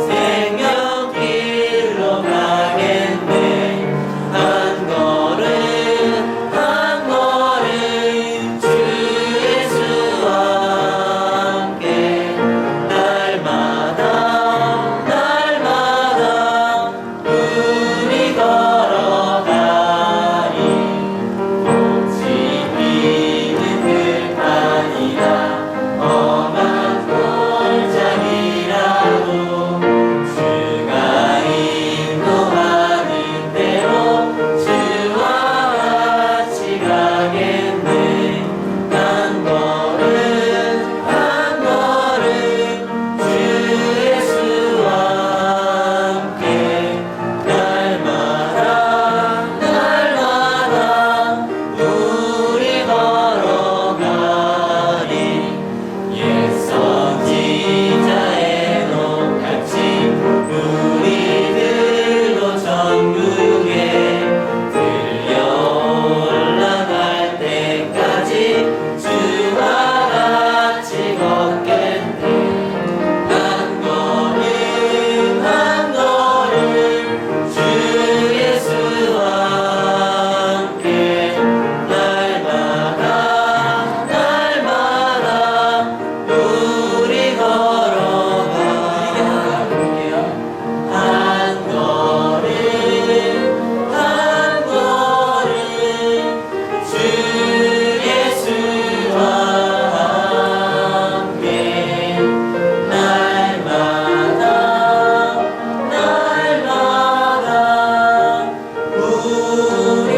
생명길로 가겠네. 한 걸음 한 걸음 주 예수와 함께 날마다 우리 걸어가리. 꽃이 피는 들판이라 험한 골짜기라도 주가 인도하는 대로 주와 같이 가겠네. 한 걸음 한 걸음 주 예수와 함께 날마다 우리 걸어가리. 옛 선지자의 녹같이 우리들로 천국에 들려 올라갈 때까지 주와 같이 걷겠네. 한 걸음 한 걸음 주 예수와 함께 날마다 우리 걸어가. 한 걸음 한 걸음 주 예수와 함께 날마다 우리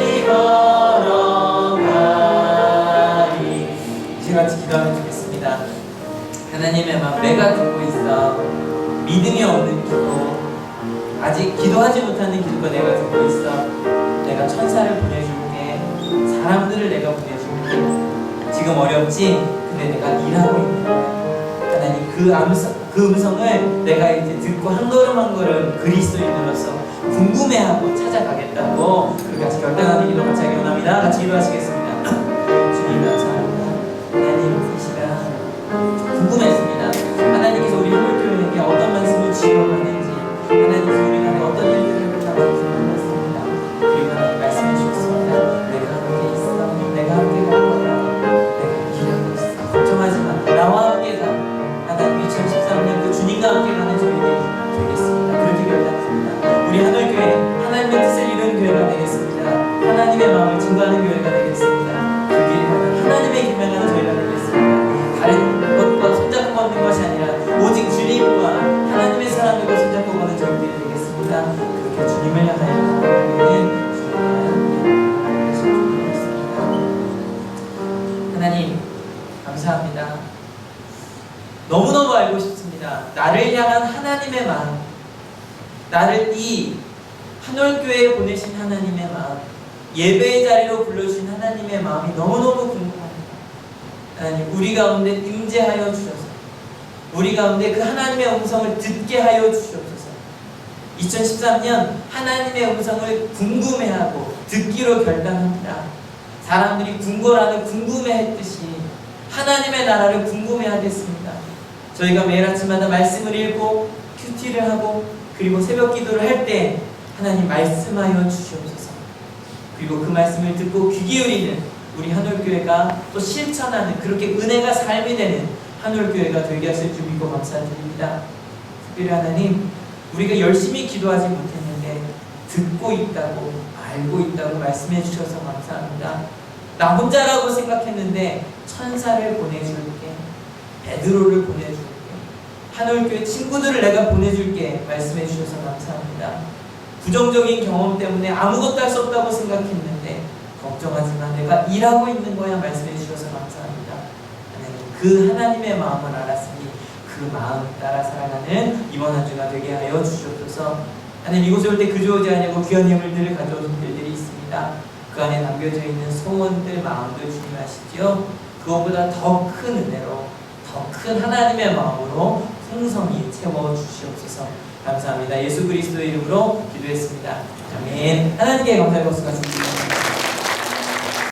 걸어가리. 이제 같이 기도하면 좋겠습니다. 하나님의 맘, 내가 듣고 있어. 믿음이 없는 기도, 아직 기도하지 못하는 기도가 내가 듣고 있어. 내가 천사를 보내줄게. 사람들을 내가 보내줄게. 지금 어렵지? 근데 내가 일하고 있는 거야. 하나님 그 음성을 내가 이제 듣고 한 걸음 한 걸음 그리스도인으로서 궁금해하고 찾아가겠다고 그렇게 같이 결단하는 기도 같이 하기 원합니다. 같이 기도하시겠습니다. 주님 감사합니다. 하나님 이 시간 궁금했습니다. 하나님께서 우리 한국교회에게 어떤 말씀을 지어가는지, 하나님께서 우리 안에 어떤 일들을 하는지 궁금했습니다. 그리고 하나님 말씀해 주셨습니다. 내가 함께 있어. 내가 함께 갈 거야. 이렇게 주님을 향하여 기도하는 하나님 감사합니다. 너무너무 알고 싶습니다. 나를 향한 하나님의 마음, 나를 이 한올교회에 보내신 하나님의 마음, 예배의 자리로 불러주신 하나님의 마음이 너무너무 궁금합니다. 하나님, 우리 가운데 임재하여 주셔서 우리 가운데 그 하나님의 음성을 듣게 하여 주시옵소서. 2013년 하나님의 음성을 궁금해하고 듣기로 결단합니다. 사람들이 궁궐하는 궁금해했듯이 하나님의 나라를 궁금해하겠습니다. 저희가 매일 아침마다 말씀을 읽고 큐티를 하고 그리고 새벽 기도를 할 때 하나님 말씀하여 주시옵소서. 그리고 그 말씀을 듣고 귀 기울이는 우리 한올교회가 또 실천하는 그렇게 은혜가 삶이 되는 한올교회가 되게 하실 줄 믿고 감사드립니다. 특별히 하나님, 우리가 열심히 기도하지 못했는데 듣고 있다고 알고 있다고 말씀해 주셔서 감사합니다. 나 혼자라고 생각했는데 천사를 보내줄게, 베드로를 보내줄게, 한올교회 친구들을 내가 보내줄게 말씀해 주셔서 감사합니다. 부정적인 경험 때문에 아무것도 할 수 없다고 생각했는데 걱정하지만 내가 일하고 있는 거야 말씀해 주셔서 감사합니다. 하나님, 그 하나님의 마음을 알았으니 그 마음 따라 살아가는 이번 한 주가 되게 하여 주시옵소서. 하나님, 이곳에 올 때 그저 오지 아니하고 귀한 예물들을 가져온 분들이 있습니다. 그 안에 담겨져 있는 소원들, 마음들 주님 아시지요? 그것보다 더 큰 은혜로, 더 큰 하나님의 마음으로 풍성히 채워 주시옵소서. 감사합니다. 예수 그리스도의 이름으로 기도했습니다. 아멘. 하나님께 감사의 박수가 드립니다.